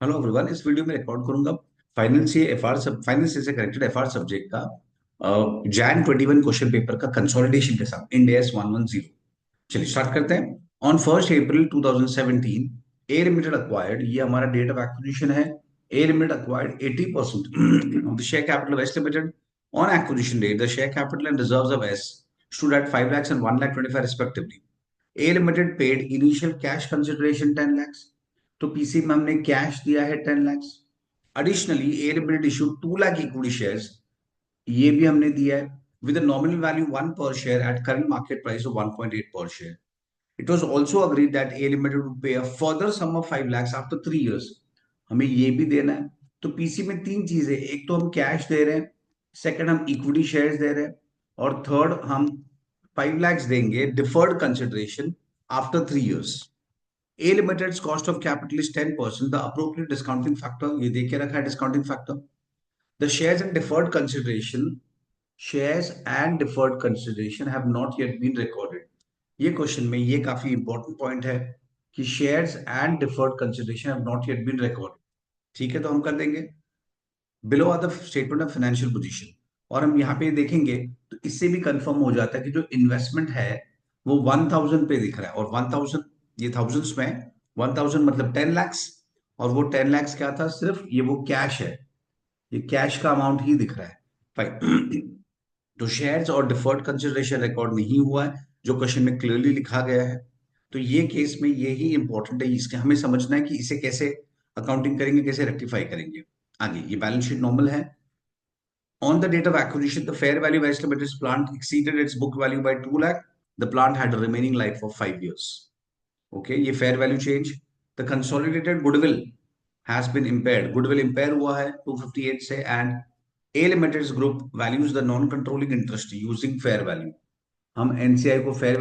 Hello everyone. इस video में record करूंगा फाइनेंस से करेक्टेड एफआर सब्जेक्ट का जैन 21 क्वेश्चन पेपर का कंसोलिडेशन के साथ इंड एस 110। चलिए स्टार्ट करते हैं। On 1 April 2017 A limited acquired, ये हमारा डेट ऑफ एक्विजिशन है। A limited acquired 80% of the share capital of S limited. On acquisition date the share capital and reserves of S stood at 5 lakhs and 1 lakh 25 respectively. A Limited paid initial cash consideration 10 lakhs. तो PC में हमने cash दिया है 10 lakhs. Additionally, A Limited issued 2 lakh equity shares. ये भी हमने दिया है with a nominal value 1 per share at current market price of 1.8 per share. It was also agreed that A Limited would pay a further sum of 5 lakhs after 3 years. हमें ये भी देना है। तो पीसी में तीन चीजें, एक तो हम कैश दे रहे हैं, सेकंड हम इक्विटी शेयर्स दे रहे हैं, और थर्ड हम 5 lakhs देंगे deferred consideration after 3 years. A Limited's cost of capital is 10%. The appropriate discounting factor, ये दे के रखा है discounting factor. The shares and deferred consideration have not yet been recorded. ये क्वेश्चन में ये काफी इंपॉर्टेंट पॉइंट है कि shares and deferred consideration have not yet been recorded. ठीक है, तो हम कर देंगे below are the statement of financial position, और हम यहाँ पे देखेंगे तो इससे भी कंफर्म हो जाता है कि जो इन्वेस्टमेंट है वो 1000 पे दिख रहा है, और 1000 ये थाउजेंड्स में 1000 मतलब 10 lakhs, और वो 10 lakhs क्या था, सिर्फ ये वो कैश है, ये कैश का अमाउंट ही दिख रहा है। फाइन। तो शेयर्स और डिफर्ड कंसिडरेशन रिकॉर्ड नहीं हुआ है जो क्वेश्चन में क्लियरली लिखा गया है। तो ये केस में यही इंपॉर्टेंट है, इसके हमें समझना है कि इसे कैसे अकाउंटिंग करेंगे, कैसे रेक्टिफाई करेंगे। आगे ये बैलेंस शीट नॉर्मल है। On the date of acquisition, the fair value of S Limited's plant exceeded its book value by 2 lakh. The plant had a remaining life of 5 years. Okay, ये fair value change. The consolidated goodwill has been impaired. Goodwill impair हुआ है 258 से, and A Limited's group values the non-controlling interest using fair value. हम NCI को fair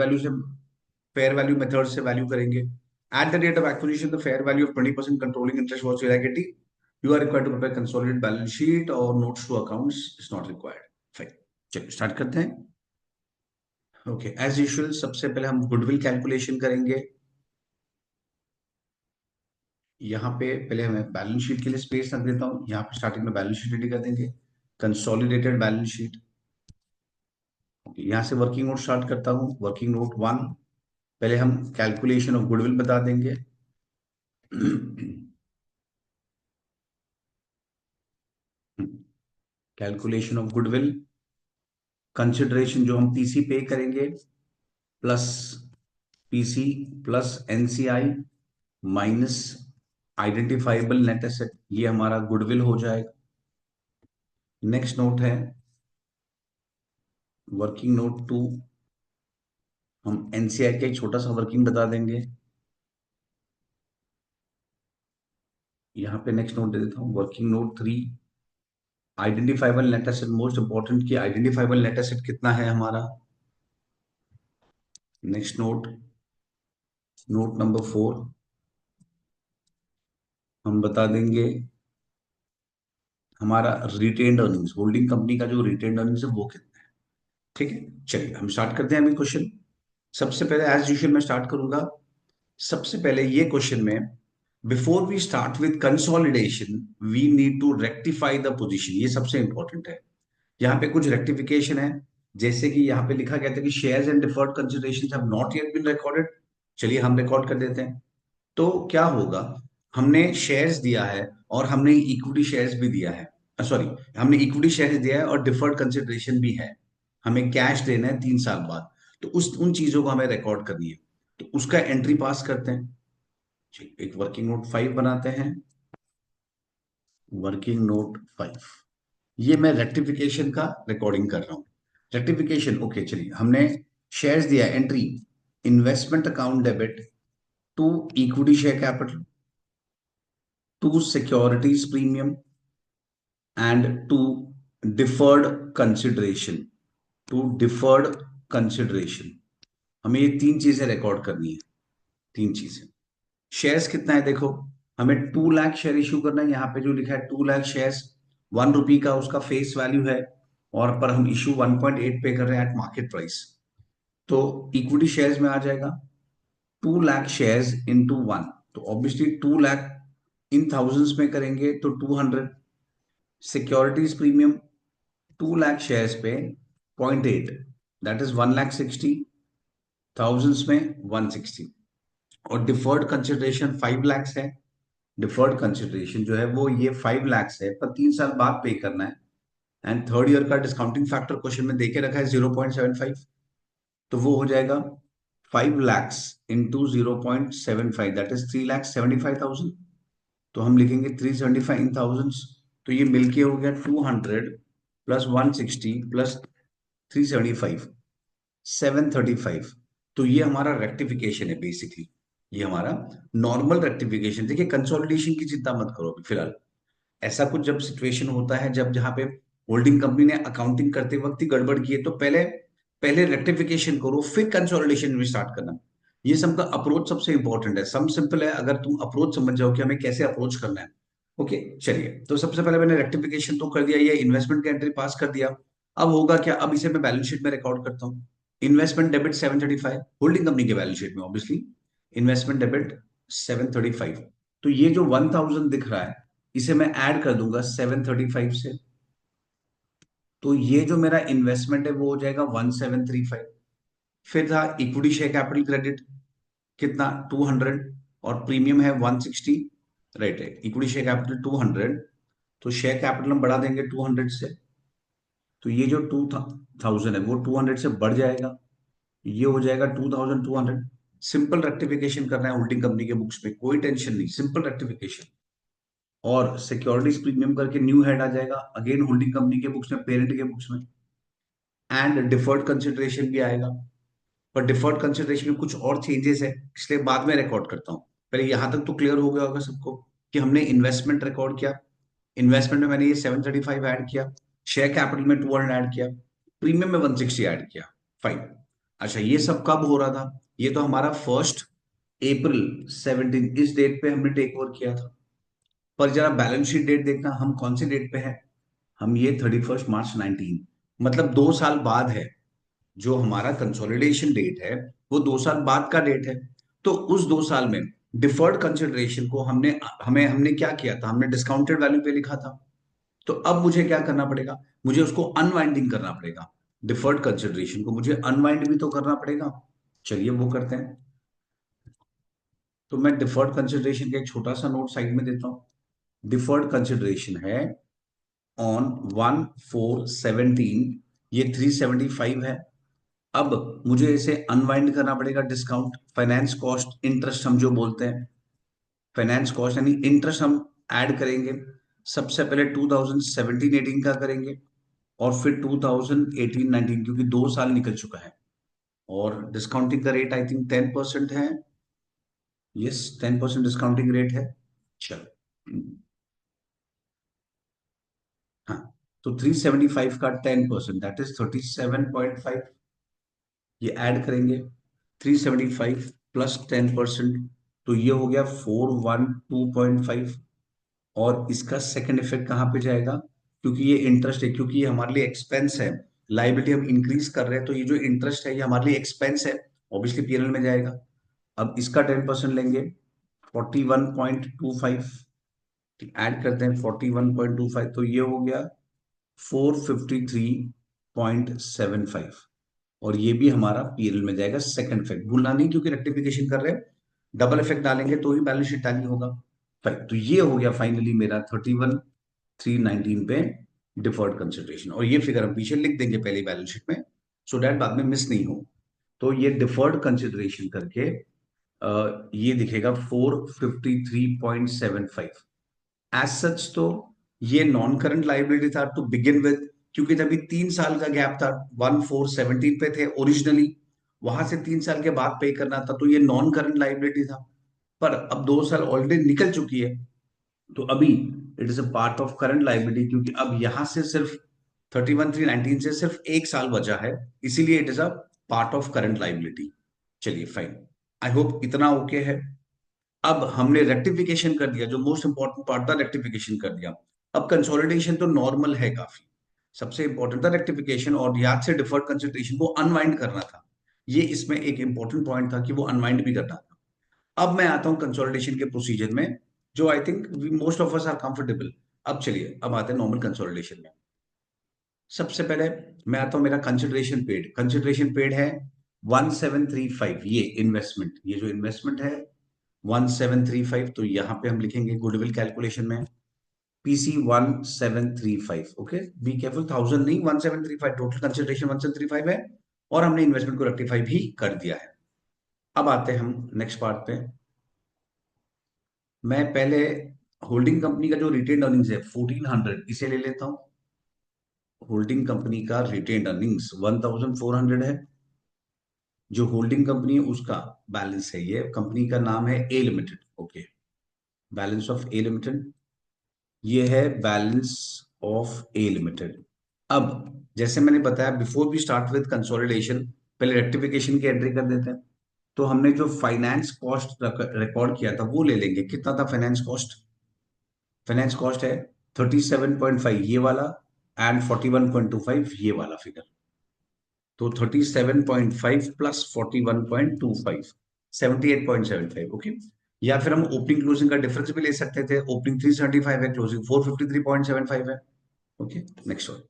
value method से value करेंगे. At the date of acquisition, the fair value of 20% controlling interest was 2,80,000. You are required to prepare consolidated balance sheet or notes to accounts is not required. Fine. चलिए start करते हैं। Okay, as usual सबसे पहले हम goodwill calculation करेंगे। यहाँ पे पहले हमें बैलेंस शीट के लिए स्पेस रख देता हूँ, यहाँ पे स्टार्टिंग में बैलेंस शीट रेडी कर देंगे, कंसोलिडेटेड बैलेंस शीट। यहाँ से वर्किंग नोट स्टार्ट करता हूँ। वर्किंग नोट 1, पहले हम कैलकुलेशन ऑफ गुडविल बता देंगे। कैलकुलेशन ऑफ गुडविल, कंसिडरेशन जो हम पीसी पे करेंगे plus PC plus NCI minus identifiable net asset, ये हमारा गुडविल हो जाएगा। नेक्स्ट नोट है वर्किंग नोट 2, हम एनसीआई का एक छोटा सा वर्किंग बता देंगे। यहाँ पे नेक्स्ट नोट दे देता हूँ working note 3, identifiable net asset. Most important कि आइडेंटिफाइबल नेट एसेट कितना है हमारा। नेक्स्ट नोट, नोट नंबर 4, हम बता देंगे हमारा रिटेन्ड अर्निंग्स, होल्डिंग कंपनी का जो रिटेन्ड अर्निंग्स है वो कितना है। ठीक है, चलिए हम स्टार्ट करते हैं अभी क्वेश्चन। सबसे पहले एज यूजुअल मैं स्टार्ट करूंगा। सबसे पहले ये क्वेश्चन में before we start with consolidation we need to rectify the position, ये सबसे इंपॉर्टेंट है। यहाँ पे कुछ रेक्टिफिकेशन है, जैसे कि यहाँ पे लिखा गया था कि shares and deferred consideration have not yet been recorded. चलिए हम रिकॉर्ड कर देते हैं। तो क्या होगा, हमने शेयर्स दिया है और हमने इक्विटी शेयर्स भी दिया है, सॉरी, हमने इक्विटी शेयर्स दिया है और डिफर्ड कंसिडरेशन भी है। हमें कैश देना है 3 साल बाद, तो उस उन चीजों को हमें रिकॉर्ड करनी है। तो उसका एंट्री पास करते हैं। ठीक, एक वर्किंग नोट 5 बनाते हैं। वर्किंग नोट 5, ये मैं रेक्टिफिकेशन का रिकॉर्डिंग कर रहा हूं। रेक्टिफिकेशन ओके, चलिए हमने शेयर्स दिया, entry investment account debit to equity share capital to securities premium and to deferred consideration, to deferred consideration. हमें ये तीन चीजें रिकॉर्ड करनी है, तीन चीजें। शेयर्स कितना है देखो, हमें 2 लाख शेयर इश्यू करना है। यहाँ पे जो लिखा है 2 लाख शेयर्स, 1 रुपी का उसका फेस वैल्यू है, और पर हम इश्यू 1.8 पे कर रहे हैं एट मार्केट प्राइस। तो इक्विटी शेयर्स में आ जाएगा 2 लाख शेयर्स इंटू 1, तो ऑब्वियसली 2 लाख इन थाउजेंड्स में करेंगे तो 200। सिक्योरिटीज प्रीमियम 2 लाख शेयर्स पे 0.8, दैट इज 1,60,000, थाउजेंड्स में 160। और डिफर्ड कंसिडरेशन 5 लाख है। डिफर्ड कंसिडरेशन जो है वो ये 5 लाख है, पर 3 साल बाद पे करना है। एंड थर्ड ईयर का डिस्काउंटिंग फैक्टर क्वेश्चन में देके रखा है 0.75, तो वो हो जाएगा 5 lakhs इंटू 0.75, दैट इज 3,75,000। तो हम लिखेंगे 375 इन थाउजेंड्स। तो ये मिलके हो गया 200 प्लस 160 प्लस 375, 735। तो ये हमारा रेक्टिफिकेशन है बेसिकली। ये हमारा नॉर्मल रेक्टिफिकेशन। देखिए कंसोलिडेशन की चिंता मत करो अभी फिलहाल। ऐसा कुछ जब सिचुएशन होता है, जब जहां पे होल्डिंग कंपनी ने अकाउंटिंग करते वक्त ही गड़बड़ की है, तो पहले पहले रेक्टिफिकेशन करो, फिर कंसोलिडेशन में स्टार्ट करना। ये सबका अप्रोच सबसे इंपॉर्टेंट है। सम सिंपल है, अगर तुम अप्रोच समझ जाओ कि हमें कैसे अप्रोच करना है। ओके, चलिए। तो सबसे पहले मैंने रेक्टिफिकेशन तो कर दिया, ये इन्वेस्टमेंट का एंट्री पास कर दिया। अब होगा क्या, अब इसे मैं बैलेंस शीट में रिकॉर्ड करता हूँ। इन्वेस्टमेंट डेबिट 735, होल्डिंग कंपनी के बैलेंस शीट में ऑब्वियसली। Investment debit 735। तो ये जो 1000 दिख रहा है, इसे मैं ऐड कर दूंगा 735 से। तो ये जो मेरा इन्वेस्टमेंट है वो हो जाएगा 1735। फिर था इक्विटी शेयर कैपिटल क्रेडिट, कितना 200, और प्रीमियम है 160। राइट है, इक्विटी शेयर कैपिटल 200, तो शेयर कैपिटल हम बढ़ा देंगे 200 से। तो ये जो 2000 है वो 200 से बढ़ जाएगा, ये हो जाएगा 2200। सिंपल रेक्टिफिकेशन करना है होल्डिंग कंपनी के बुक्स में, कोई टेंशन नहीं, सिंपल रेक्टिफिकेशन। और सिक्योरिटीज प्रीमियम करके न्यू हेड आ जाएगा, अगेन होल्डिंग कंपनी के बुक्स में, पेरेंट के बुक्स में। एंड डिफर्ड कंसिडरेशन भी आएगा, पर डिफर्ड कंसिडरेशन में कुछ और चेंजेस है, इसलिए बाद में रिकॉर्ड करता हूँ। पहले यहां तक तो क्लियर हो गया होगा सबको कि हमने इन्वेस्टमेंट रिकॉर्ड किया। इन्वेस्टमेंट में मैंने ये 735 ऐड किया, शेयर कैपिटल में 200 ऐड किया, प्रीमियम में 160 ऐड किया। फाइन। अच्छा, ये सब कब हो रहा था? ये तो हमारा 1 अप्रैल 17, इस डेट पे हमने टेक ओवर किया था। पर जरा बैलेंस शीट डेट देखना, हम कौन सी डेट पे है। हम ये 31 मार्च 19, मतलब 2 साल बाद है। जो हमारा कंसोलिडेशन डेट है वो 2 साल बाद का डेट है। तो उस 2 साल में डिफर्ड कंसिडरेशन को हमने हमें हमने क्या किया था, हमने डिस्काउंटेड वैल्यू पे लिखा था। तो अब मुझे क्या करना पड़ेगा, मुझे उसको अनवाइंडिंग करना पड़ेगा। डिफर्ड कंसिडरेशन को मुझे अनवाइंड भी तो करना पड़ेगा। चलिए वो करते हैं। तो मैं डिफर्ड कंसिडरेशन का एक छोटा सा नोट साइड में देता हूं। डिफर्ड कंसिडरेशन है ऑन 1/4/17, ये 375 है। अब मुझे इसे अनवाइंड करना पड़ेगा। डिस्काउंट, फाइनेंस कॉस्ट, इंटरेस्ट हम जो बोलते हैं, फाइनेंस कॉस्ट यानी इंटरेस्ट हम ऐड करेंगे। सबसे पहले 2017-18 का करेंगे, और फिर 2018-19, क्योंकि 2 साल निकल चुका है। और डिस्काउंटिंग का रेट आई थिंक 10% है। यस, 10% डिस्काउंटिंग रेट है। चलो, हाँ। तो 375 का 10%, दैट इज 37.5। ये ऐड करेंगे 375 प्लस 10%, तो ये हो गया 412.5। और इसका सेकंड इफेक्ट कहाँ पे जाएगा, क्योंकि ये इंटरेस्ट है, क्योंकि ये हमारे लिए एक्सपेंस है। लाइबिलिटी हम इंक्रीज कर रहे हैं, तो ये जो इंटरेस्ट है ये हमारे लिए एक्सपेंस है, ऑब्वियसली पीएनएल में जाएगा। अब इसका 10% लेंगे, 41.25। ऐड करते हैं 41.25, तो ये हो गया 453.75। और ये भी हमारा पीएनएल में जाएगा। सेकंड इफेक्ट भूलना नहीं, क्योंकि रेक्टिफिकेशन कर रहे हैं, डबल इफेक्ट डालेंगे तो ही बैलेंस शीट टैली होगा। Fine, तो ये हो गया फाइनली मेरा 31/3/19 पे डिफर्ड कंसिडरेशन। और ये फिगर हम पीछे लिख देंगे पहले बैलेंस शीट में, सो डैट बाद में मिस नहीं हो। तो ये डिफर्ड कंसिडरेशन करके ये दिखेगा 453.75। एज सच तो ये नॉन करंट लाइबिलिटी था टू बिगिन विद, क्योंकि तभी 3 साल का गैप था। 1/4/17 पे थे ओरिजिनली, वहां से 3 साल के बाद पे करना था, तो ये नॉन करंट लाइबिलिटी था। पर अब 2 साल ऑलरेडी निकल चुकी है, तो अभी it is a part of current liability, क्योंकि अब यहां से सिर्फ 31/3/19 से सिर्फ 1 साल बचा है, इसीलिए it is a part of current liability. चलिए फाइन, आई होप इतना ओके है। अब हमने रेक्टिफिकेशन कर दिया, जो मोस्ट इंपॉर्टेंट पार्ट था रेक्टिफिकेशन कर दिया। अब कंसोलिडेशन तो नॉर्मल है काफी, सबसे इंपॉर्टेंट था रेक्टिफिकेशन, और याद से डिफर्ड कंसिडरेशन को अनवाइंड करना था। ये इसमें एक इंपॉर्टेंट पॉइंट था कि वो अनवाइंड भी करना था। अब मैं आता हूं कंसोलिडेशन के प्रोसीजर में, जो I think most of us are comfortable. अब चलिए, अब आते हैं नॉर्मल कंसोलिडेशन में। सबसे पहले मैं आता हूं मेरा कंसिडरेशन पेड है 1735। ये इन्वेस्टमेंट, ये जो इन्वेस्टमेंट है 1735, तो यहां पे हम लिखेंगे गुडविल कैलकुलेशन में पीसी 1735। ओके, बी केयरफुल, 1000 नहीं 1735, टोटल कंसिडरेशन 1735 है और हमने इन्वेस्टमेंट को रेक्टिफाई भी कर दिया है। अब आते हैं हम नेक्स्ट पार्ट पे। मैं पहले होल्डिंग कंपनी का जो रिटेन अर्निंग्स है 1400, इसे ले लेता हूं। होल्डिंग कंपनी का रिटेन अर्निंग्स 1400 है। जो होल्डिंग कंपनी है उसका बैलेंस है, ये कंपनी का नाम है A limited. Okay, balance of A limited, ये है बैलेंस ऑफ ए लिमिटेड। अब जैसे मैंने बताया, before we start with consolidation, पहले रेक्टिफिकेशन की एंट्री कर देते हैं। तो हमने जो फाइनेंस कॉस्ट रिकॉर्ड किया था वो ले लेंगे। कितना था फाइनेंस कॉस्ट? फाइनेंस कॉस्ट है 37.5 ये वाला, एंड 41.25 ये वाला फिगर। तो 37.5 प्लस 41.25, 78.75। ओके, या फिर हम ओपनिंग क्लोजिंग का डिफरेंस भी ले सकते थे। ओपनिंग 375 है, क्लोजिंग 453.75 है। Okay, next one.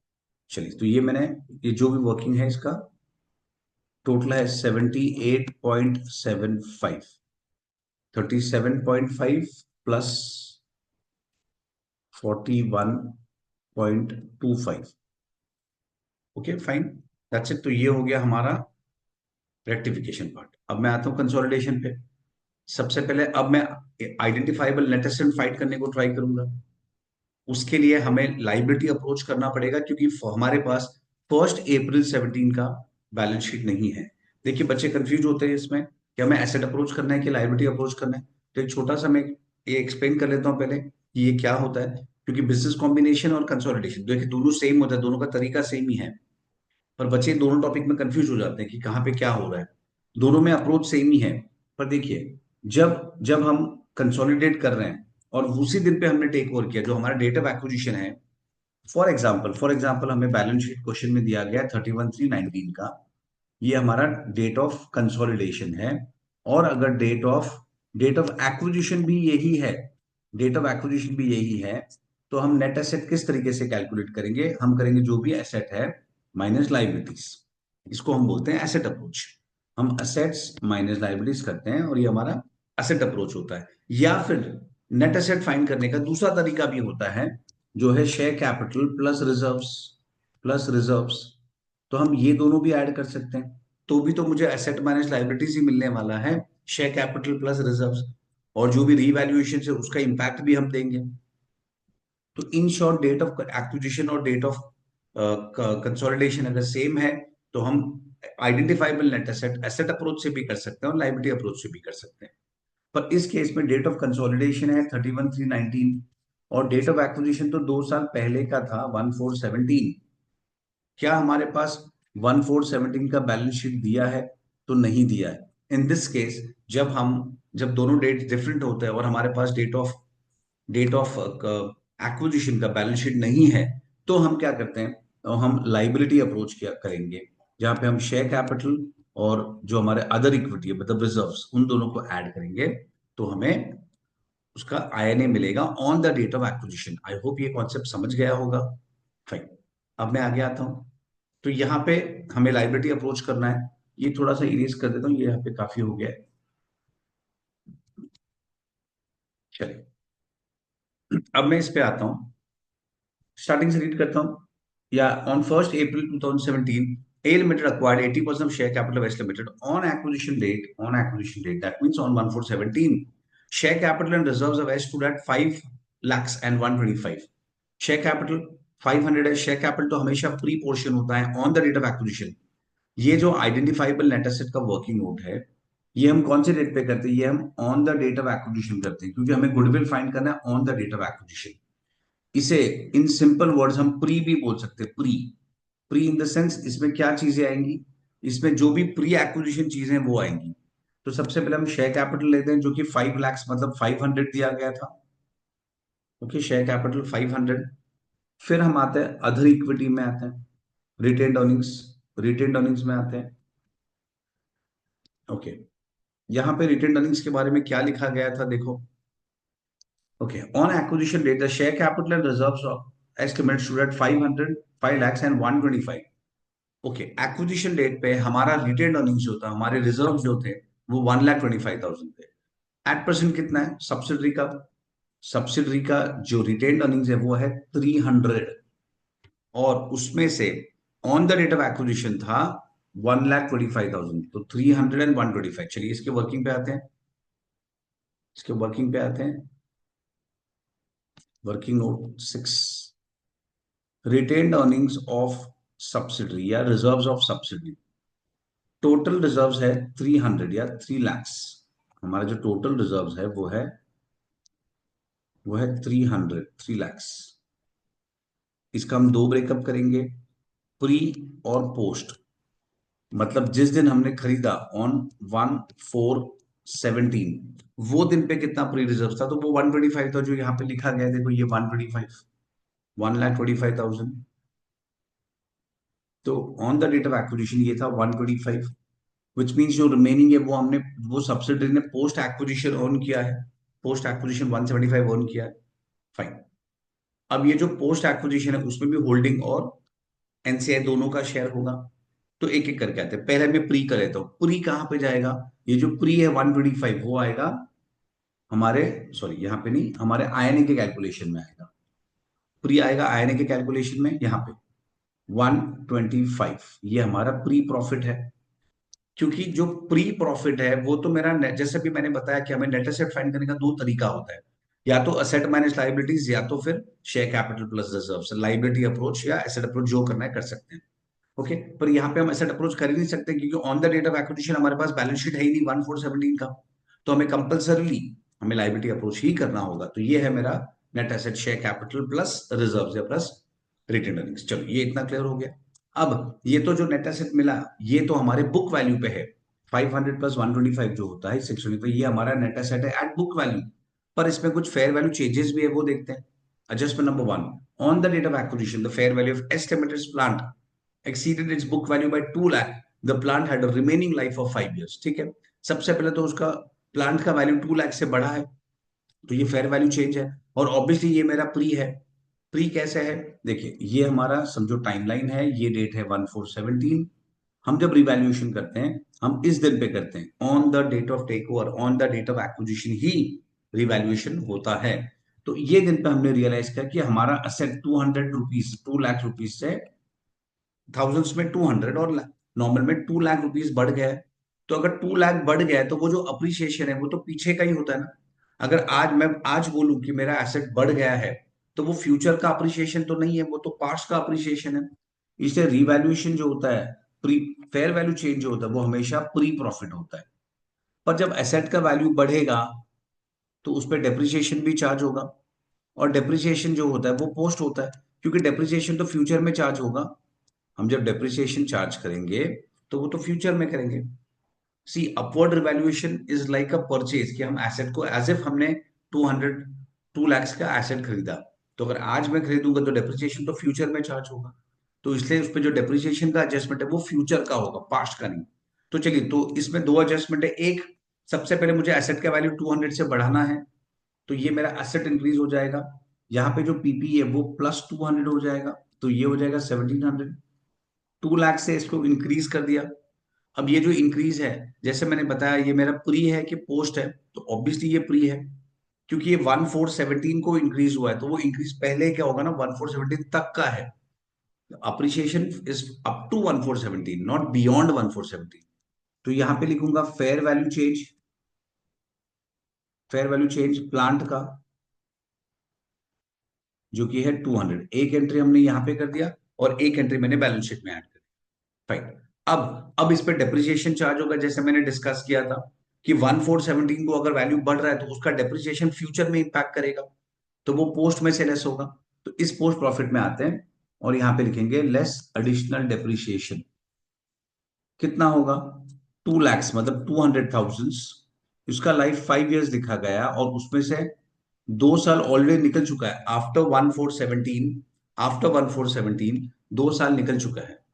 चलिए, तो ये मैंने, ये जो भी वर्किंग है इसका टोटल है 78.75। 37.5 plus 41.25। Okay fine, that's it. तो ये हो गया हमारा रेक्टिफिकेशन पार्ट। अब मैं आता हूं कंसोलिडेशन पे। सबसे पहले अब मैं आइडेंटिफाइबल नेट एसेट फाइंड करने को ट्राई करूंगा। उसके लिए हमें लाइबिलिटी अप्रोच करना पड़ेगा, क्योंकि हमारे पास 1 अप्रैल 17 का बैलेंस शीट नहीं है। देखिए, बच्चे कंफ्यूज होते हैं इसमें कि हमें एसेट अप्रोच करना है कि लाइबिलिटी अप्रोच करना है। तो एक छोटा सा मैं ये एक्सप्लेन कर लेता हूं पहले कि ये क्या होता है। क्योंकि बिजनेस कॉम्बिनेशन और कंसोलिडेशन, देखिए दोनों सेम होता है, दोनों का तरीका सेम ही है, पर बच्चे दोनों टॉपिक में कंफ्यूज हो जाते हैं कि कहाँ पे क्या हो रहा है। दोनों में अप्रोच सेम ही है। पर देखिए, जब जब हम कंसोलिडेट कर रहे हैं और उसी दिन पे हमने टेक ओवर किया, जो हमारा डेट ऑफ एक्विजिशन है, फॉर एग्जाम्पल हमें बैलेंस शीट क्वेश्चन में दिया गया 31/3/19 का, ये हमारा डेट ऑफ कंसोलिडेशन है। और अगर डेट ऑफ एक्विजिशन भी यही है, डेट ऑफ एक्विजिशन भी यही है, तो हम नेट एसेट किस तरीके से कैलकुलेट करेंगे? हम करेंगे जो भी एसेट है माइनस लाइबिलिटीज। इसको हम बोलते हैं एसेट अप्रोच। हम असेट्स माइनस लाइबिलिटीज करते हैं और ये हमारा एसेट अप्रोच होता है। या फिर नेट एसेट फाइंड करने का दूसरा तरीका भी होता है, जो है शेयर कैपिटल प्लस रिजर्व्स। तो हम ये दोनों भी ऐड कर सकते हैं, तो भी तो मुझे एसेट माइनस लाइबिलिटीज ही मिलने वाला है, शेयर कैपिटल प्लस रिजर्व्स। और जो भी रीवैल्यूएशन है उसका इंपैक्ट भी हम देंगे। तो in short, date of acquisition और डेट ऑफ कंसोलिडेशन अगर सेम है, तो हम identifiable net asset asset approach से भी कर सकते हैं और लाइबिलिटी अप्रोच से भी कर सकते हैं। पर इस केस में डेट ऑफ कंसोलिडेशन है 31/3/19, और डेट ऑफ एक्विजिशन तो 2 साल पहले का था 1/4/17। क्या हमारे पास 1/4/17 का बैलेंस शीट दिया है? तो नहीं दिया है। इन दिस केस, जब दोनों डेट डिफरेंट होते हैं और हमारे पास डेट ऑफ एक्विजिशन का बैलेंस शीट नहीं है, तो हम क्या करते हैं? हम लाइबिलिटी अप्रोच क्या करेंगे, जहां पे हम शेयर कैपिटल और जो हमारे अदर इक्विटी है, मतलब रिजर्व्स, उन दोनों को ऐड करेंगे। तो हमें उसका आईएनए मिलेगा on the date of acquisition. I hope ये कॉन्सेप्ट समझ गया होगा। फाइन, अब मैं आगे आता हूं। तो यहाँ पे हमें लाइबिलिटी अप्रोच करना है। ये थोड़ा सा इरेज कर देता हूँ, ये यहाँ पे काफी हो गया है। चलिए, अब मैं इस पे आता हूँ, स्टार्टिंग से रीड करता हूँ। या on 1st April 2017, A Limited acquired 80% of share capital of S Limited on acquisition date, that means on 1/4/17. Share capital and reserves of S stood at 5 lakhs and 125. Share capital 500 है। Share capital तो हमेशा pre portion होता है on the date of acquisition. ये जो identifiable net asset का working note है, ये हम कौन से डेट पे करते हैं? ये हम on the date of acquisition करते हैं, क्योंकि हमें गुडविल फाइंड करना है on the date of acquisition. इसे इन सिंपल वर्ड्स हम प्री भी बोल सकते हैं। Pre, pre in the sense, इसमें क्या चीजें आएंगी? इसमें जो भी प्री एक्विजिशन चीजें वो आएंगी। तो सबसे पहले हम शेयर कैपिटल लेते हैं, जो कि 5 lakhs मतलब 500 दिया गया था। Okay, share capital 500। फिर हम आते हैं अदर इक्विटी में आते हैं, रिटेन अर्निंग्स में आते हैं। ओके, यहाँ पे रिटेन अर्निंग्स के बारे में क्या लिखा गया था देखो। Okay. On acquisition date, the share capital and reserves of estimate stood at 500, 5 lakhs and 125. Okay, acquisition date पे हमारा रिटेन अर्निंग्स जो था, हमारे रिजर्व जो थे, वो 1,25,000 थे। एट प्रेजेंट कितना है सब्सिडरी का जो रिटेन अर्निंग्स है वो है 300, और उसमें से on the date of acquisition था 1,25,000। तो 300 एंड 125। चलिए इसके वर्किंग पे आते हैं, इसके वर्किंग पे आते हैं। Working note 6, retained earnings of subsidiary या reserves of subsidiary. Total reserves है 300 या 3 lakhs। हमारा जो टोटल रिजर्व्स है वो है 3 lakhs। इसका हम दो ब्रेकअप करेंगे, प्री और पोस्ट। मतलब जिस दिन हमने खरीदा ऑन 1/4/17, वो दिन पे कितना प्री रिजर्व था, तो वो 125 था, जो यहाँ पे लिखा गया है। देखो ये 125, 1,25,000। तो on the date of acquisition ये था 125, विच मीन्स जो रिमेनिंग है वो सब्सिडरी ने पोस्ट एक्विजिशन अर्न किया है। पोस्ट एक्विजिशन 175 अर्न किया है। फाइन। अब ये जो पोस्ट एक्विजिशन है उसमें भी होल्डिंग और एनसीआई दोनों का शेयर होगा। तो एक एक करके आते हैं। पहले मैं प्री कर लेता हूँ। प्री कहां पे जाएगा? ये जो प्री है 125 वो आएगा हमारे, सॉरी यहाँ पे नहीं, हमारे आईएनए के कैलकुलेशन में आएगा। प्री आएगा आईएनए के कैलकुलेशन में, यहाँ पे 125 ये हमारा प्री प्रॉफिट है। क्योंकि जो प्री प्रॉफिट है वो तो मेरा जैसे भी मैंने बताया कि हमें नेट एसेट फाइंड करने का दो तरीका होता है, या तो असेट माइनस लाइबिलिटीज, या तो फिर share capital plus reserve. Liability approach या एसेट अप्रोच जो करना है कर सकते हैं। ओके, पर यहाँ पे हम एसेट अप्रोच कर ही नहीं सकते, क्योंकि on the date of acquisition हमारे पास बैलेंस शीट है ही नहीं 1/4/17 का। तो हमें कंपल्सरीली हमें लाइबिलिटी अप्रोच ही करना होगा। तो ये है मेरा net asset share capital plus reserve या प्लस रिटेन अर्निंग्स। चलो ये इतना क्लियर हो गया। अब ये तो जो नेट एसेट मिला ये तो हमारे बुक वैल्यू पे है। 500 प्लस 125 जो होता है 625, ये हमारा नेट एसेट है एट बुक वैल्यू। पर इसमें कुछ फेयर वैल्यू चेंजेस भी है, वो देखते हैं। Adjustment number 1, on the date of acquisition the fair value of estimated plant exceeded its book value by 2 lakh, the plant had a remaining life of 5 years। ठीक है, सबसे पहले तो उसका प्लांट का वैल्यू 2 लाख से बढ़ा है, तो ये फेयर वैल्यू चेंज है। और ऑब्वियसली ये मेरा प्री है। प्री कैसे है? देखिए ये हमारा समझो टाइमलाइन है, ये डेट है 1/4/17। हम जब रिवैल्यूएशन करते हैं हम इस दिन पे करते हैं, on the date of take over, on the date of acquisition ही रिवैल्यूएशन होता है। तो ये दिन पे हमने रियलाइज किया कि हमारा असेट 200 रुपीज, 2 लाख रुपीज से थाउजेंड्स में 200 और नॉर्मल में 2 लाख रुपीज बढ़ गया है। तो अगर 2 लाख बढ़ गया है तो वो जो अप्रिसिएशन है वो तो पीछे का ही होता है ना। अगर आज मैं आज बोलूं कि मेरा एसेट बढ़ गया है, तो वो फ्यूचर का अप्रिसिएशन तो नहीं है, वो तो पास्ट का अप्रिसिएशन है। इसलिए रिवैल्यूएशन जो होता है, प्री फेयर वैल्यू चेंज जो होता है वो हमेशा प्री प्रॉफिट होता है। पर जब एसेट का वैल्यू बढ़ेगा तो उस पर डेप्रिसिएशन भी चार्ज होगा, और डेप्रिसिएशन जो होता है वो पोस्ट होता है, क्योंकि डेप्रिसिएशन तो फ्यूचर में चार्ज होगा। हम जब डेप्रिसिएशन चार्ज करेंगे तो वो तो फ्यूचर में करेंगे। See upward revaluation is like a purchase, कि हम एसेट को एज इफ हमने 200 2 lakhs का एसेट खरीदा, तो अगर आज मैं खरीदूंगा तो डेप्रिसिएशन तो फ्यूचर में चार्ज होगा। तो इसलिए उस पर जो डेप्रिसिएशन का एडजस्टमेंट है वो फ्यूचर का होगा, पास्ट का नहीं। तो चलिए, तो इसमें दो एडजस्टमेंट है। एक, सबसे पहले मुझे एसेट का वैल्यू 200 से बढ़ाना है, तो ये मेरा एसेट इंक्रीज हो जाएगा। यहाँ पे जो पीपी है वो +200 हो जाएगा, तो ये हो जाएगा 1700। 2 लाख से इसको इंक्रीज कर दिया। अब ये जो इंक्रीज है, जैसे मैंने बताया, ये मेरा प्री है कि पोस्ट है, तो ऑब्वियसली ये प्री है, क्योंकि ये 1/4/17 को इंक्रीज हुआ है, तो वो इंक्रीज पहले क्या होगा ना, 1/4/17 तक का है। Appreciation is up to 1/4/17, not beyond 1/4/17। तो यहां पे लिखूंगा fair value change, fair value change plant का, जो कि है 200। एक एंट्री हमने यहां पे कर दिया और एक एंट्री मैंने बैलेंस शीट में ऐड कर दी। फाइन। अब इस पर डेप्रिसिएशन चार्ज होगा, जैसे मैंने डिस्कस किया था कि 1/4/17 को अगर वैल्यू बढ़ रहा है तो उसका डेप्रिसिएशन फ्यूचर में इंपैक्ट करेगा, तो वो पोस्ट में से लेस होगा। तो इस पोस्ट प्रॉफिट में आते हैं और यहां पे लिखेंगे लेस एडिशनल डेप्रिसिएशन। कितना होगा? 2 lakhs मतलब 200,000। इसका लाइफ 5 years लिखा गया और उसमें से 2 साल ऑलरेडी निकल चुका है। आफ्टर 1/4/17 2 साल निकल चुका है।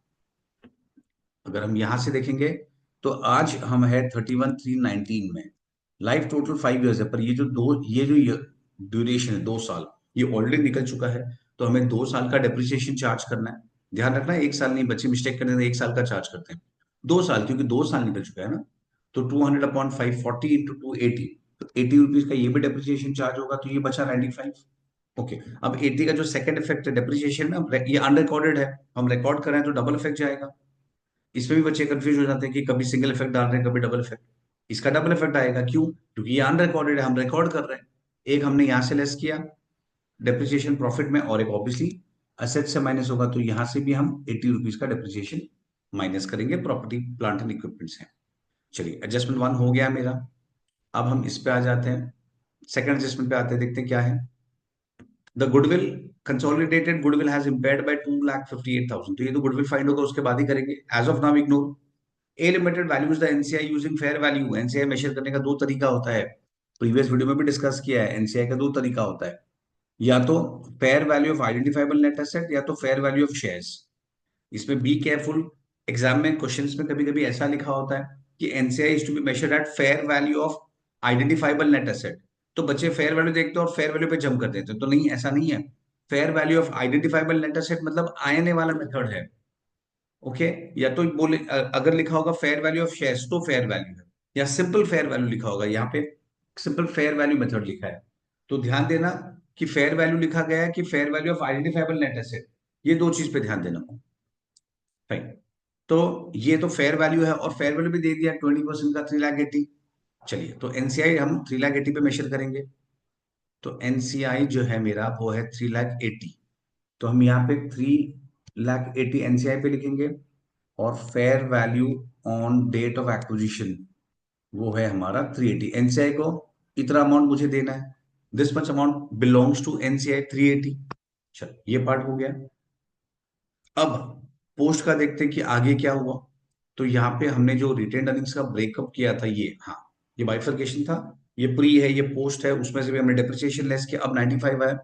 अगर हम यहां से देखेंगे तो आज हम है 31/3/19 में। लाइफ टोटल 5 years है, पर ये जो ड्यूरेशन है 2 साल, ये ऑलरेडी निकल चुका है, तो हमें 2 साल का डेप्रिसिएशन चार्ज करना है। ध्यान रखना, 1 साल नहीं, बच्चे मिस्टेक करते हैं, 1 साल का चार्ज करते हैं। 2 साल, क्योंकि 2 साल निकल चुका है ना। तो 200/5 40 × 280, तो 80 रुपीज का ये भी डेप्रिसिएशन चार्ज होगा, तो ये बचा 95। ओके, अब 80 का जो सेकंड इफेक्ट है डेप्रिसिएशन में, ये अनरिकॉर्डेड है, हम रिकॉर्ड कर रहे हैं तो डबल इफेक्ट जाएगा। इसमें भी बच्चे कंफ्यूज हो जाते हैं कि कभी सिंगल इफेक्ट डाल रहे हैं, कभी डबल इफेक्ट। इसका डबल इफेक्ट आएगा, क्यों? क्योंकि ये अनरिकॉर्डेड है, हम रिकॉर्ड कर रहे हैं। एक हमने यहां से लेस किया डेप्रिसिएशन प्रॉफिट में, और एक ऑब्वियसली असेट से माइनस होगा, तो यहां से भी हम 80 रुपीज का डेप्रिसिएशन माइनस करेंगे प्रॉपर्टी प्लांट एंड इक्विपमेंट से। चलिए, एडजस्टमेंट 1 हो गया मेरा। अब हम इस पे आ जाते हैं, सेकंड एडजस्टमेंट पे आते हैं, देखते हैं क्या है। The goodwill, consolidated goodwill has impaired by 2,58,000, तो ये तो गुडविल फाइंड होगा उसके बाद ही करेंगे। As of now ignore. A limited values the NCI using fair value. NCI measure करने का दो तरीका होता है, प्रीवियस वीडियो में भी डिस्कस किया है। एनसीआई का दो तरीका होता है, या तो fair value of identifiable net asset, या तो फेयर वैल्यू ऑफ शेयर्स। इसमें बी केयरफुल, एग्जाम में क्वेश्चंस में कभी कभी ऐसा लिखा होता है कि NCI is to be measured at fair value of identifiable net asset, तो बच्चे फेयर वैल्यू देखते हैं और फेयर वैल्यू पे जंप कर देते हैं, तो नहीं, ऐसा नहीं है। Fair value of identifiable net asset मतलब आईएनए वाला मेथड है। ओके, या तो बोले अगर लिखा होगा फेयर वैल्यू ऑफ शेयर्स तो फेयर वैल्यू है, या सिंपल फेयर वैल्यू लिखा होगा, यहाँ पे सिंपल फेयर वैल्यू मेथड लिखा है। तो ध्यान देना कि फेयर वैल्यू लिखा गया है कि fair value of identifiable net asset, ये दो चीज पे ध्यान देना। फाइन, तो ये तो फेयर वैल्यू है, और फेयर वैल्यू भी दे दिया 20% का 3,80,000। चलिए, तो एनसीआई हम 3,80,000 पे मेजर करेंगे। तो एनसीआई जो है मेरा वो है 3,80,000, तो हम यहाँ पे 3,80,000 एनसीआई पे लिखेंगे, और fair value on date of acquisition वो है हमारा 380। एनसीआई को इतना अमाउंट मुझे देना है, this much amount belongs to NCI 380। चलो, ये पार्ट हो गया। अब पोस्ट का देखते हैं कि आगे क्या हुआ। तो यहाँ पे हमने जो रिटेन अर्निंग्स का ब्रेकअप किया था, ये, हाँ, ये बाइफरकेशन था। ये प्री है, ये पोस्ट है, उसमें से भी हमने डेप्रिसिएशन लेस किया, अब 95 आया।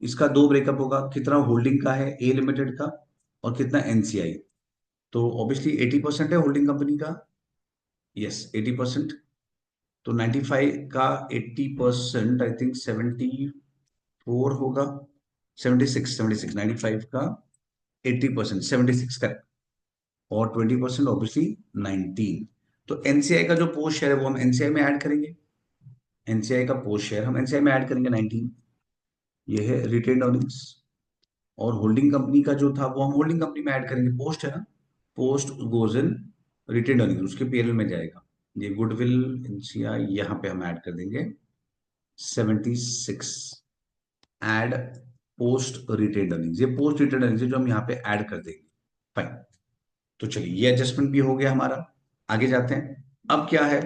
इसका दो ब्रेकअप होगा, कितना होल्डिंग का है ए लिमिटेड का, और कितना एनसीआई। तो ऑब्वियसली 80% है होल्डिंग कंपनी का, यस 80%। तो 95 का 80% आई थिंक 74 होगा, 76, 95 का 80% 76 का, और 20% ऑब्वियसली 19। तो एनसीआई का जो पोस्ट शेयर है वो हम एनसीआई में ऐड करेंगे, एनसीआई का पोस्ट शेयर हम एनसीआई में ऐड करेंगे 19। ये है रिटेन अर्निंग्स। और होल्डिंग कंपनी का जो था वो हम होल्डिंग कंपनी में ऐड करेंगे, पोस्ट है ना, post goes in retained earnings, उसके पीएल में जाएगा। ये गुडविल एनसीआई यहाँ पे हम ऐड कर देंगे 76, ऐड पोस्ट रिटेन अर्निंग्स, ये पोस्ट रिटेन अर्निंग्स जो हम यहाँ पे ऐड कर देंगे। फाइन, तो चलिए ये एडजस्टमेंट भी हो गया हमारा। आगे जाते हैं, अब क्या है,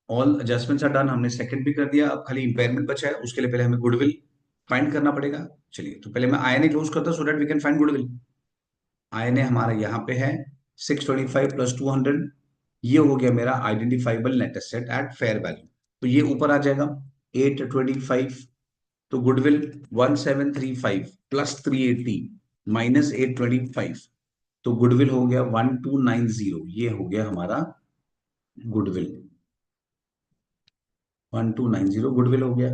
ऑल एडजस्टमेंट्स आर डन, हमने सेकंड भी कर दिया, अब खाली इंपेयरमेंट बचा है, उसके लिए पहले हमें गुडविल फाइंड करना पड़ेगा। चलिए, तो पहले मैं आईएनए क्लोज करता हूं so that we can find goodwill. INA हमारा यहाँ पे है 625 + 200, ये हो गया मेरा identifiable net asset eight fair value, तो ये ऊपर आ जाएगा 825। तो गुडविल 1735 + 380 - 825, तो गुडविल हो गया 1290, ये हो गया हमारा गुडविल 1290 गुडविल हो गया।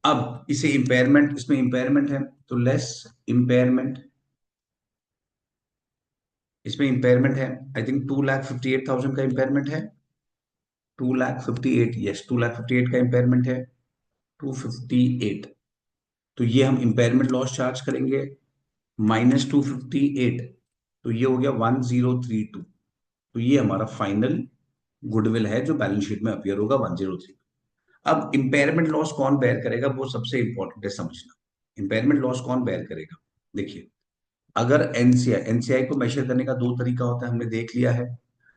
अब इसे इंपेयरमेंट, इसमें इंपेयरमेंट है तो लेस इंपेयरमेंट, इसमें इंपेयरमेंट है आई थिंक 2,58,000 का इंपेयरमेंट है, 2,58,000, यस 2,58,000 का इंपेयरमेंट है, 258। तो ये हम इंपेयरमेंट लॉस चार्ज करेंगे -258, तो ये हो गया 1032। तो ये हमारा फाइनल गुडविल है जो बैलेंस शीट में अपीयर होगा 103। अब इंपेयरमेंट लॉस कौन बेयर करेगा, वो सबसे इंपॉर्टेंट है समझना। इंपेयरमेंट लॉस कौन बेयर करेगा, देखिए, अगर एनसीआई, एनसीआई को मेजर करने का दो तरीका होता है, हमने देख लिया है।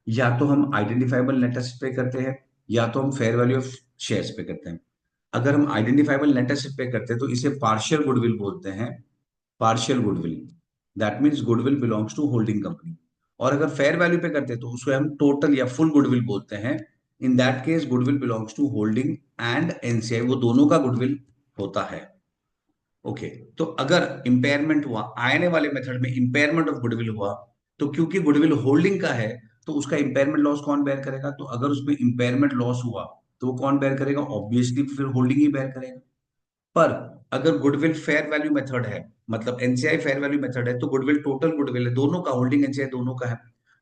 या तो हम आइडेंटिफाइबल नेट एसेट पे करते हैं, या तो हम फेयर वैल्यू ऑफ शेयर्स पे करते हैं। अगर हम आइडेंटिफाइबल नेट एसेट पे करते हैं तो इसे पार्शियल गुडविल बोलते हैं, partial goodwill, that means goodwill belongs to holding company. और अगर फेयर वैल्यू पे करते हैं तो उसको हम टोटल या फुल गुडविल बोलते हैं। In that case goodwill belongs to holding and NCI, वो दोनों का गुडविल होता है। ओके, तो अगर इंपेयरमेंट हुआ आईएनए वाले मेथड में, इंपेयरमेंट ऑफ गुडविल हुआ, तो क्योंकि गुडविल होल्डिंग का है तो उसका इंपेयरमेंट लॉस कौन बेयर करेगा, तो अगर उसमें इंपेयरमेंट लॉस हुआ तो वो कौन बेयर करेगा, ऑब्वियसली फिर होल्डिंग ही बेयर करेगा। पर अगर गुडविल फेयर वैल्यू मेथड है, मतलब एनसीआई फेयर वैल्यू मेथड है, तो गुडविल टोटल गुडविल है दोनों का, होल्डिंग एनसीआई दोनों का है।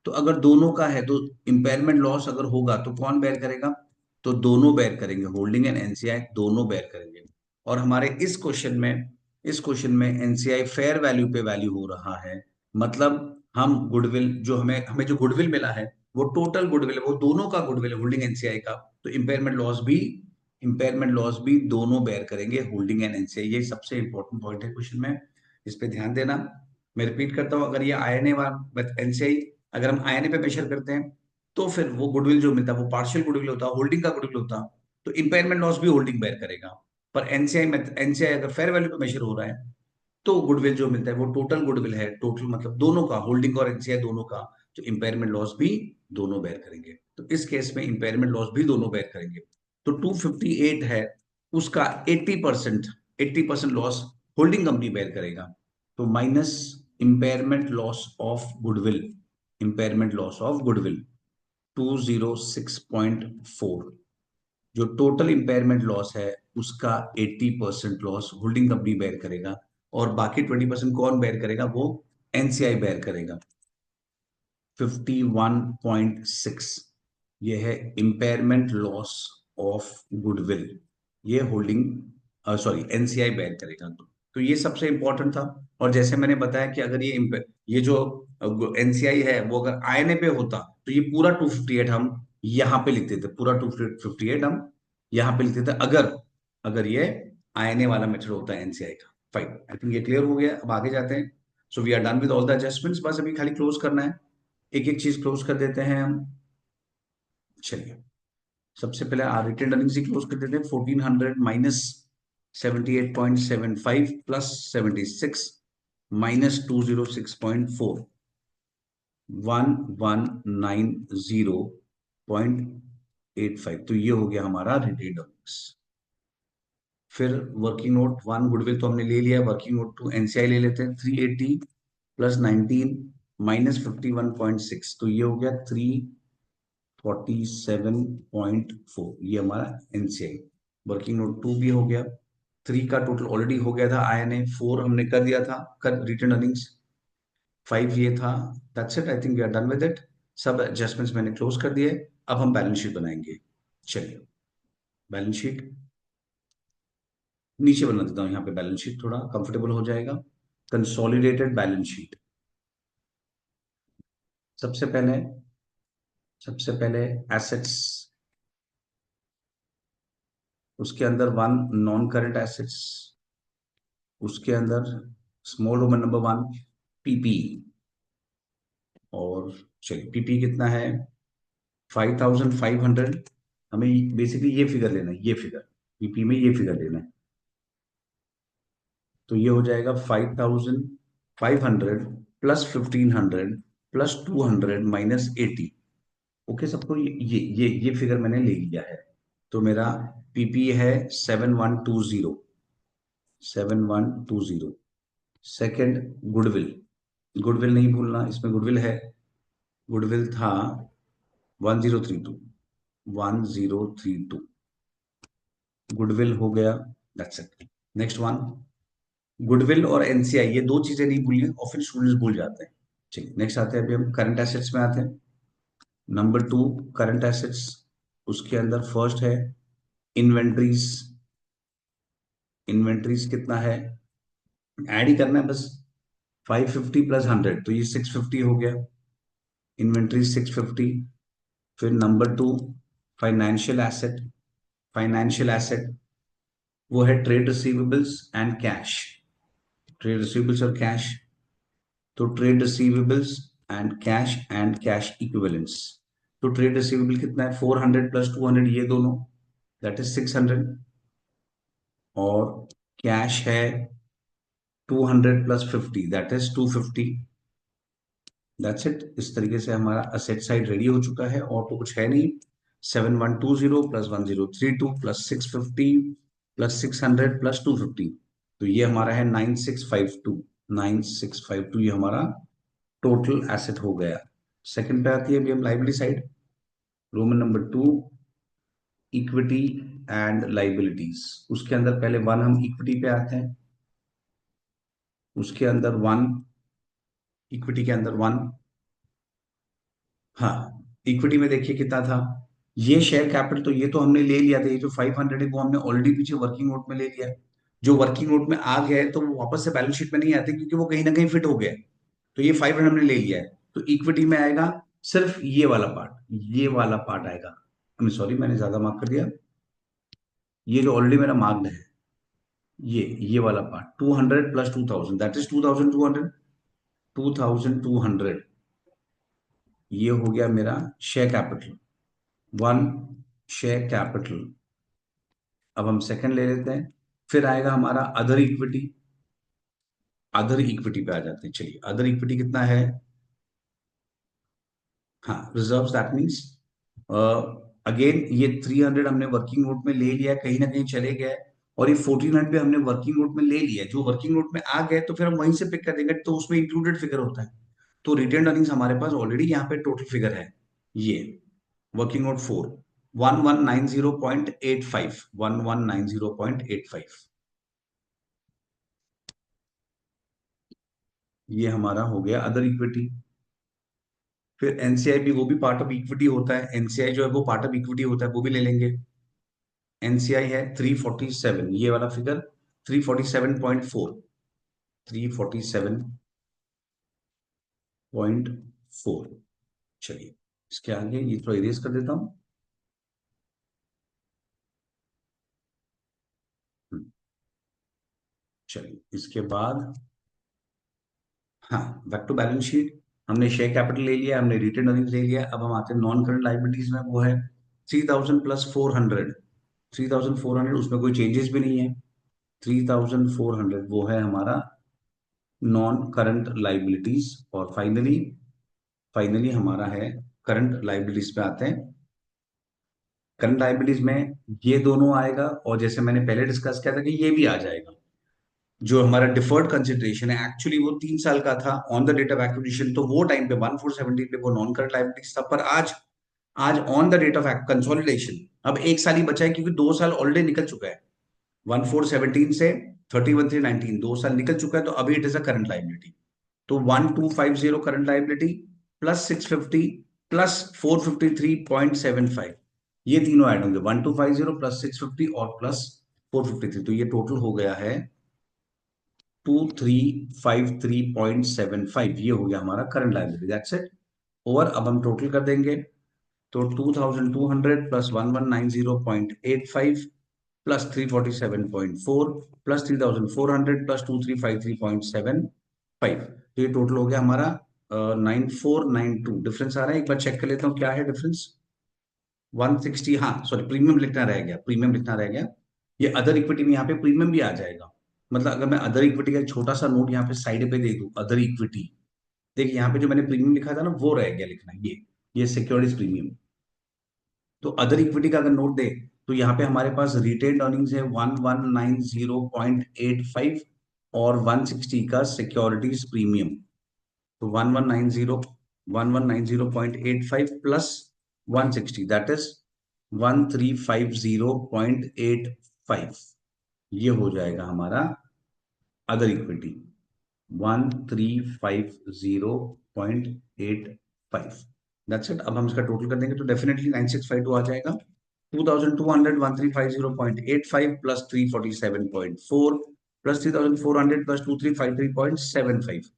तो अगर दोनों का है तो इम्पेयरमेंट लॉस अगर होगा तो कौन बेयर करेगा? तो दोनों बेयर करेंगे, होल्डिंग एंड एनसीआई दोनों बेयर करेंगे। और हमारे इस क्वेश्चन में एनसीआई फेयर वैल्यू पे वैल्यू हो रहा है, मतलब हम गुडविल जो हमें हमें जो गुडविल मिला है वो टोटल गुडविल है, वो दोनों का गुडविल है, होल्डिंग एनसीआई का। तो इम्पेयरमेंट लॉस भी दोनों बेयर करेंगे, होल्डिंग एंड एनसीआई। ये सबसे इंपॉर्टेंट पॉइंट है क्वेश्चन में, इस पे ध्यान देना। मैं रिपीट करता हूँ, अगर ये आईएनए वाला एनसीआई अगर हम आईएनए पे मेजर करते हैं तो फिर वो गुडविल जो मिलता है वो पार्शियल गुडविल होता है, होल्डिंग का गुडविल होता है, तो इम्पेयरमेंट लॉस भी होल्डिंग बेयर करेगा। पर एनसीआई अगर फेयर वैल्यू पे मेजर हो रहा है तो गुडविल जो मिलता है वो टोटल गुडविल है, टोटल मतलब दोनों का, होल्डिंग और एनसीआई दोनों का, तो इंपेयरमेंट लॉस भी दोनों बेयर करेंगे। तो इस केस में इंपेयरमेंट लॉस भी दोनों बेयर करेंगे। तो 258 है, उसका 80% लॉस होल्डिंग कंपनी बेयर करेगा। तो minus impairment loss of goodwill, impairment loss of goodwill 206.4, जो टोटल इंपेयरमेंट लॉस है उसका 80% लॉस होल्डिंग कंपनी बेयर करेगा, और बाकी 20% कौन बेयर करेगा? वो एनसीआई बेयर करेगा। 51.6 ये है इंपेयरमेंट लॉस ऑफ गुडविल, ये होल्डिंग सॉरी एनसीआई बेयर करेगा। तो ये सबसे इंपॉर्टेंट था। और जैसे मैंने बताया कि अगर ये जो एनसीआई है वो अगर आईएनए पे होता तो ये पूरा 258 हम यहाँ पे लिखते थे, पूरा 258 हम यहाँ पे लिखते थे, अगर अगर ये आईएनए वाला मेथड होता है एनसीआई का। फाइन, आई थिंक ये क्लियर हो गया। अब आगे जाते हैं। So we are done with all the adjustments, बस अभी खाली क्लोज करना है, एक एक चीज क्लोज कर देते हैं हम। चलिए, सबसे पहले रिटेन अर्निंग्स ही क्लोज कर देते हैं। 1400 माइनस 78.75 प्लस 76 माइनस 206.4, 1190.85, तो ये हो गया हमारा रिटेन अर्निंग्स। फिर वर्किंग नोट वन गुडविल तो हमने ले लिया, वर्किंग नोट टू एनसीआई ले लेते हैं। 380 प्लस 19 माइनस 51.6, तो ये हो गया 347.4, ये हमारा एनसीआई। वर्किंग नोट टू भी हो गया। थ्री का टोटल ऑलरेडी हो गया था आईएनए, फोर हमने कर दिया था कर रिटर्न अर्निंग्स, फाइव ये था। That's it, I think we are done with it. सब एडजस्टमेंट्स मैंने क्लोज कर दिए। अब हम बैलेंस शीट बनाएंगे। चलिए, बैलेंस शीट नीचे बना देता हूँ, यहाँ पे बैलेंस शीट थोड़ा कंफर्टेबल हो जाएगा। Consolidated balance sheet. सबसे पहले सबसे पहले एसेट्स, उसके अंदर वन नॉन करंट एसेट्स, उसके अंदर small Roman number one PP. और चलिए, पीपी कितना है? 5500। हमें बेसिकली ये फिगर लेना है, ये फिगर पीपी में ये फिगर लेना है। तो ये हो जाएगा 5500 प्लस 1500 प्लस 200 माइनस 80। ओके सबको, ये फिगर मैंने ले लिया है। तो मेरा पीपी है 7120, 7120। सेकंड गुडविल, गुडविल नहीं भूलना, इसमें गुडविल है, गुडविल था 1032, 1032 गुडविल हो गया। That's it. Next one, goodwill और एनसीआई, ये दो चीजें नहीं भूलिए, और फिर स्टूडेंट्स भूल जाते हैं। चलिए नेक्स्ट आते हैं, अभी हम करंट एसेट्स में आते हैं। नंबर टू, करंट एसेट्स, उसके अंदर फर्स्ट है इन्वेंट्रीज। इन्वेंट्रीज कितना है? ऐड ही करना है बस, 550 प्लस 100, तो ये 650 हो गया, इन्वेंट्री 650। फिर number two, financial asset. Financial asset वो है trade receivables and cash, trade receivables और कैश। तो trade receivables and cash equivalents. तो ट्रेड रिसीवेबल कितना है? 400 प्लस 200, ये दोनों, दैट इज 600। और कैश है 200 plus 50, that is 250। That's it. इस तरीके से हमारा असेट साइड रेडी हो चुका है, और तो कुछ है नहीं। 7120 प्लस 1032 प्लस 650 प्लस 600 प्लस 250, तो ये हमारा है 9652, 9652 ये हमारा टोटल एसेट हो गया। सेकंड पे आती है अभी हम liability side, Roman number two, equity and liabilities, उसके अंदर पहले वन, हम इक्विटी पे आते हैं, उसके अंदर वन, इक्विटी के अंदर वन। हाँ, इक्विटी में देखिए कितना था, ये शेयर कैपिटल तो ये तो हमने ले लिया था, ये जो 500 है वो हमने ऑलरेडी पीछे वर्किंग नोट में ले लिया है। जो वर्किंग नोट में आ गया है तो वो वापस से बैलेंस शीट में नहीं आते, क्योंकि वो कहीं ना कहीं फिट हो गया है। तो ये 500 हमने ले लिया है, तो इक्विटी में आएगा सिर्फ ये वाला पार्ट, ये वाला पार्ट आएगा। सॉरी, मैंने ज्यादा मार्क कर दिया, ये जो ऑलरेडी मेरा मार्क्ड है, ये वाला पार्ट 200 प्लस 2000, दैट इज 2200, 2200, ये हो गया मेरा share capital, one share capital. अब हम सेकंड ले लेते हैं, फिर आएगा हमारा अदर इक्विटी, अदर इक्विटी पे आ जाते हैं। चलिए, अदर इक्विटी कितना है, हाँ, रिजर्व्स, दैट मीन्स अगेन ये 300 हमने वर्किंग नोट में ले लिया है, कहीं ना कहीं चले गया है, और ये 1400 भी हमने वर्किंग नोट में ले लिया है। जो वर्किंग नोट में आ गए तो फिर हम वहीं से पिक कर देंगे, तो उसमें इंक्लूडेड फिगर होता है। तो रिटेन अर्निंग्स हमारे पास ऑलरेडी यहाँ पे टोटल फिगर है, ये वर्किंग नोट 4, 1190.85, 1190.85, ये हमारा हो गया अदर इक्विटी। फिर एनसीआई भी, वो भी पार्ट ऑफ इक्विटी होता है, एनसीआई जो है वो पार्ट ऑफ इक्विटी होता है, वो भी ले लेंगे। एनसीआई है 347, ये वाला फिगर 347.4, 347.4। चलिए, इसके आगे ये थोड़ा इरेज कर देता हूं। हम्म, चलिए, इसके बाद, हाँ, बैक टू बैलेंस शीट। हमने शेयर कैपिटल ले लिया, हमने रिटेन अर्निंग्स ले लिया, अब हम आते हैं नॉन करंट लाइबिलिटीज में, वो है 3000 प्लस 400, 3400, उसमें कोई चेंजेस भी नहीं है। 3400 वो है हमारा नॉन करंट लाइबिलिटीज। और फाइनली, फाइनली हमारा है करंट लाइबिलिटीज पे आते हैं। करंट लाइबिलिटीज में ये दोनों आएगा, और जैसे मैंने पहले डिस्कस किया था कि ये भी आ जाएगा। जो हमारा डिफर्ड कंसिडरेशन है, एक्चुअली वो 3 साल का था on the date of acquisition, तो वो टाइम पे 1470 पे वो नॉन करंट लाइबिलिटीज था। पर आज, आज on the date of consolidation अब 1 साल ही बचा है, क्योंकि 2 साल ऑलरेडी निकल चुका है। 1417 से 31/3/19, 2 साल निकल चुका है, तो अभी it is a current liability. तो 1250 करंट लाइबिलिटी प्लस 650 प्लस 453.75, ये तीनों ऐड होंगे, 1250 प्लस 650 और प्लस 453, तो ये टोटल हो गया है 2353.75, ये हो गया हमारा करंट लाइबिलिटी, दैट्स इट। और अब हम टोटल कर देंगे, तो 2200 प्लस 1190.85 प्लस 347.4 प्लस 3400 प्लस 2353.75, तो ये टोटल हो गया हमारा 9492। डिफरेंस आ रहा है, एक बार चेक कर लेता हूँ क्या है डिफरेंस। 160, हाँ सॉरी, प्रीमियम लिखना रह गया, प्रीमियम लिखना रह गया। ये अदर इक्विटी में यहाँ पे प्रीमियम भी आ जाएगा। मतलब अगर मैं अदर इक्विटी का एक छोटा सा नोट यहाँ पे साइड पे दे दूं, अदर इक्विटी, देखिए यहाँ पे जो मैंने प्रीमियम लिखा था ना, वो रह गया लिखना, ये सिक्योरिटीज प्रीमियम। तो अदर इक्विटी का अगर नोट दे, तो यहाँ पे हमारे पास रिटेन अर्निंग्स है 1190.85, और 160 का सिक्योरिटीज प्रीमियम। तो 1190 प्लस 160, दैट इज 1350.85, ये हो जाएगा हमारा अदर इक्विटी, 1350.85, दैट्स इट। अब हम इसका टोटल कर देंगे तो डेफिनेटली 9652 आ जाएगा। 2200 1350.85 प्लस 347.4 प्लस 3400 प्लस 2353.75,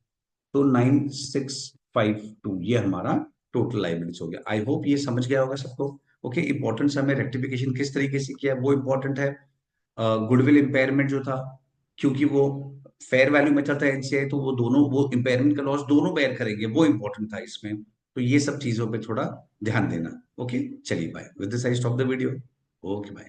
तो 9652, ये हमारा टोटल लाइबिलिटीज हो गया। आई होप ये समझ गया होगा सबको। ओके, इंपॉर्टेंट हमें रेक्टिफिकेशन किस तरीके से किया है वो इंपॉर्टेंट है। गुडविल इम्पेयरमेंट जो था, क्योंकि वो फेयर वैल्यू मेथड था एनसीआई, तो वो दोनों, वो इम्पेयरमेंट का लॉस दोनों बेयर करेंगे, वो इंपॉर्टेंट था इसमें। तो ये सब चीजों पे थोड़ा ध्यान देना। ओके, चलिए bye, with this I stop the video. Okay bye.